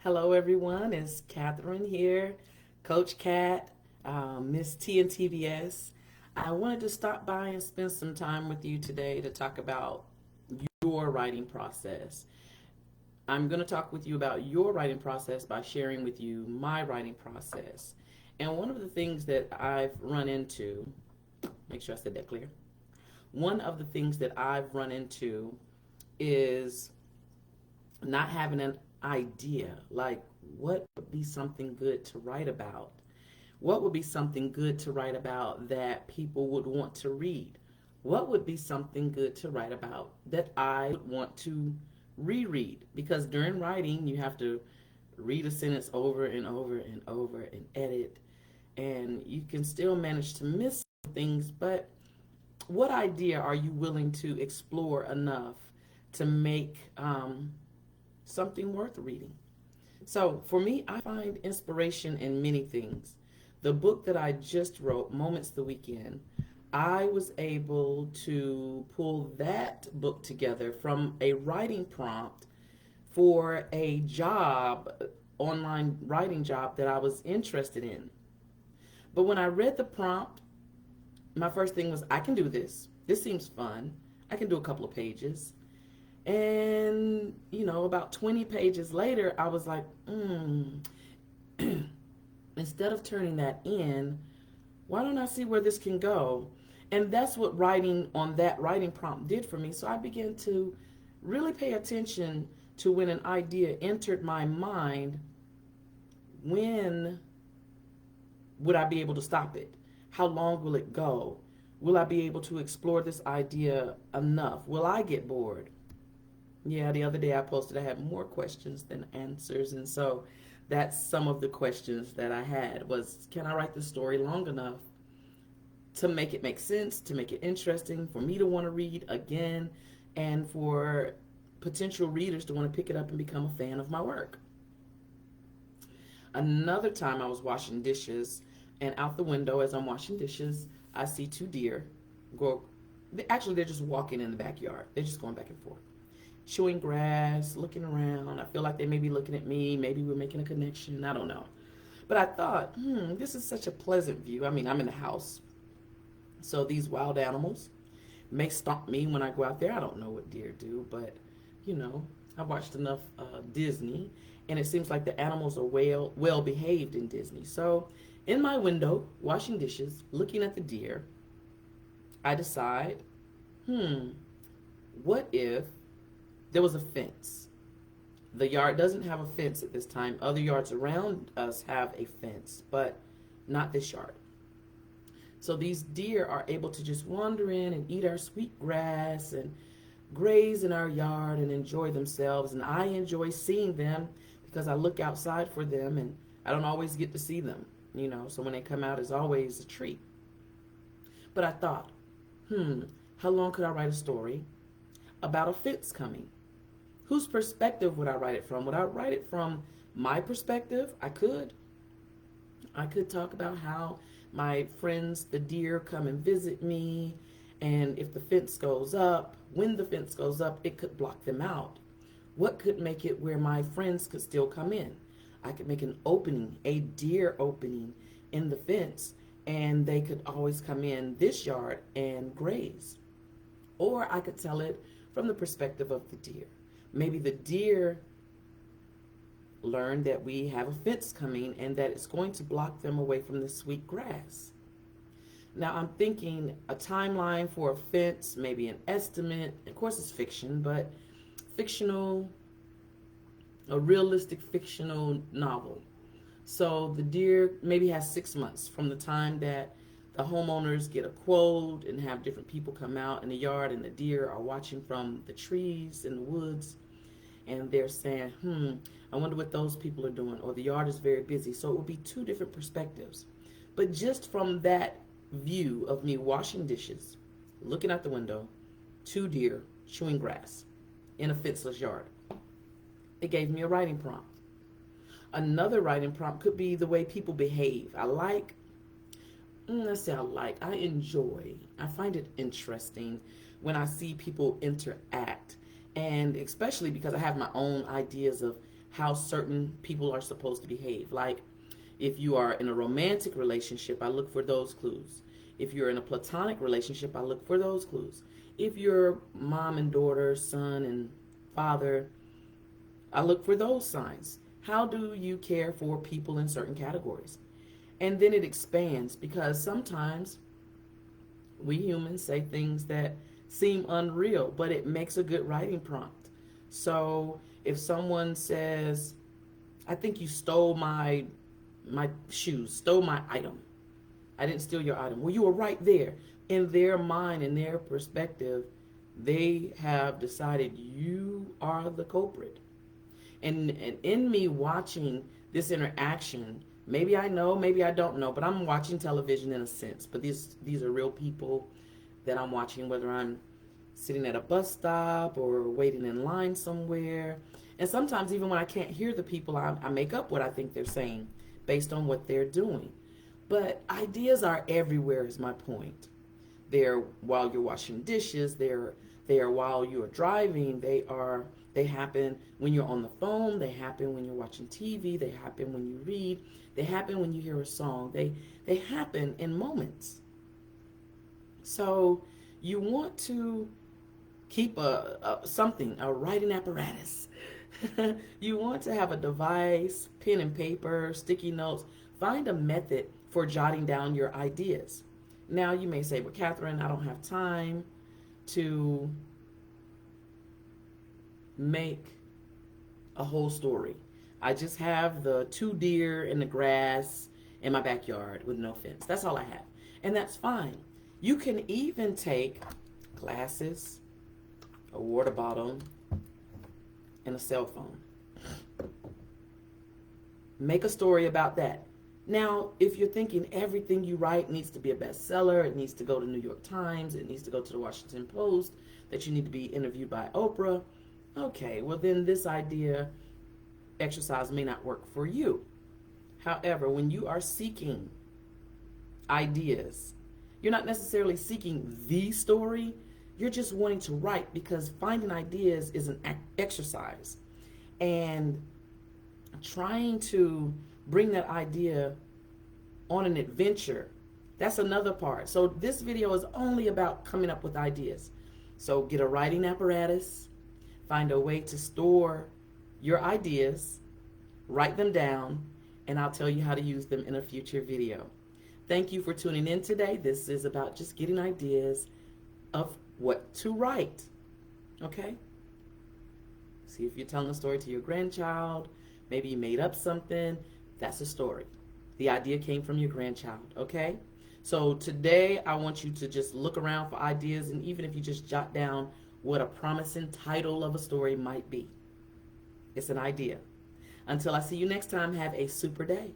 Hello, everyone. It's Katherine here, Coach Kat, Miss T and TBS. I wanted to stop by and spend some time with you today to talk about your writing process. I'm going to talk with you about your writing process by sharing with you my writing process. And one of the things that I've run into, make sure I said that clear. One of the things that I've run into is not having an idea, like what would be something good to write about? What would be something good to write about that people would want to read? What would be something good to write about that I would want to reread? Because during writing, you have to read a sentence over and over and over and edit, and you can still manage to miss things, but what idea are you willing to explore enough to make something worth reading? So for me, I find inspiration in many things. The book that I just wrote, Moments the Weekend, I was able to pull that book together from a writing prompt for a job, online writing job that I was interested in. But when I read the prompt, my first thing was, I can do this. This seems fun. I can do a couple of pages. And, about 20 pages later, I was like, instead of turning that in, why don't I see where this can go? And that's what writing on that writing prompt did for me. So I began to really pay attention to when an idea entered my mind, when would I be able to stop it? How long will it go? Will I be able to explore this idea enough? Will I get bored? Yeah, the other day I posted I had more questions than answers, and so that's some of the questions that I had was, can I write the story long enough to make it make sense, to make it interesting, for me to want to read again, and for potential readers to want to pick it up and become a fan of my work. Another time I was washing dishes, and out the window as I'm washing dishes, I see two deer go. Actually, they're just walking in the backyard. They're just going back and forth, chewing grass, looking around. I feel like they may be looking at me. Maybe we're making a connection. I don't know. But I thought, this is such a pleasant view. I mean, I'm in the house. So these wild animals may stomp me when I go out there. I don't know what deer do, but, I watched enough Disney, and it seems like the animals are well behaved in Disney. So in my window, washing dishes, looking at the deer, I decide, what if there was a fence? The yard doesn't have a fence at this time. Other yards around us have a fence, but not this yard. So these deer are able to just wander in and eat our sweet grass and graze in our yard and enjoy themselves. And I enjoy seeing them because I look outside for them, and I don't always get to see them, so when they come out, it's always a treat. But I thought, how long could I write a story about a fence coming? Whose perspective would I write it from? Would I write it from my perspective? I could. I could talk about how my friends, the deer, come and visit me, and if the fence goes up, when the fence goes up, it could block them out. What could make it where my friends could still come in? I could make an opening, a deer opening in the fence, and they could always come in this yard and graze. Or I could tell it from the perspective of the deer. Maybe the deer learn that we have a fence coming and that it's going to block them away from the sweet grass. Now I'm thinking a timeline for a fence, maybe an estimate. Of course it's fiction, but fictional, a realistic fictional novel. So the deer maybe has 6 months from the time that the homeowners get a quote and have different people come out in the yard, and the deer are watching from the trees in the woods, and they're saying, I wonder what those people are doing, or the yard is very busy. So it would be two different perspectives. But just from that view of me washing dishes, looking out the window, two deer chewing grass in a fenceless yard, it gave me a writing prompt. Another writing prompt could be the way people behave. I enjoy, I find it interesting when I see people interact. And especially because I have my own ideas of how certain people are supposed to behave. Like if you are in a romantic relationship, I look for those clues. If you're in a platonic relationship, I look for those clues. If you're mom and daughter, son and father, I look for those signs. How do you care for people in certain categories? And then it expands because sometimes we humans say things that seem unreal, but it makes a good writing prompt. So if someone says, I think you stole my shoes, stole my item. I didn't steal your item. Well, you were right there. In their mind, in their perspective, they have decided you are the culprit. And in me watching this interaction, maybe I know, maybe I don't know, but I'm watching television in a sense. But these are real people that I'm watching, whether I'm sitting at a bus stop or waiting in line somewhere. And sometimes even when I can't hear the people, I make up what I think they're saying based on what they're doing. But ideas are everywhere is my point. They're while you're washing dishes, they're while you're driving, they happen when you're on the phone, they happen when you're watching TV, they happen when you read, they happen when you hear a song. They happen in moments. So you want to keep a writing apparatus. You want to have a device, pen and paper, sticky notes. Find a method for jotting down your ideas. Now you may say, well, Katherine, I don't have time to make a whole story. I just have the two deer in the grass in my backyard with no fence. That's all I have. And that's fine. You can even take glasses, a water bottle, and a cell phone. Make a story about that. Now, if you're thinking everything you write needs to be a bestseller, it needs to go to New York Times, it needs to go to the Washington Post, that you need to be interviewed by Oprah, okay, well then this idea exercise may not work for you. However, when you are seeking ideas, you're not necessarily seeking the story, you're just wanting to write because finding ideas is an exercise. And trying to bring that idea on an adventure, that's another part. So this video is only about coming up with ideas. So get a writing apparatus, find a way to store your ideas, write them down, and I'll tell you how to use them in a future video. Thank you for tuning in today. This is about just getting ideas of what to write. Okay? See if you're telling a story to your grandchild. Maybe you made up something. That's a story. The idea came from your grandchild. Okay? So today I want you to just look around for ideas, and even if you just jot down what a promising title of a story might be. It's an idea. Until I see you next time, have a super day.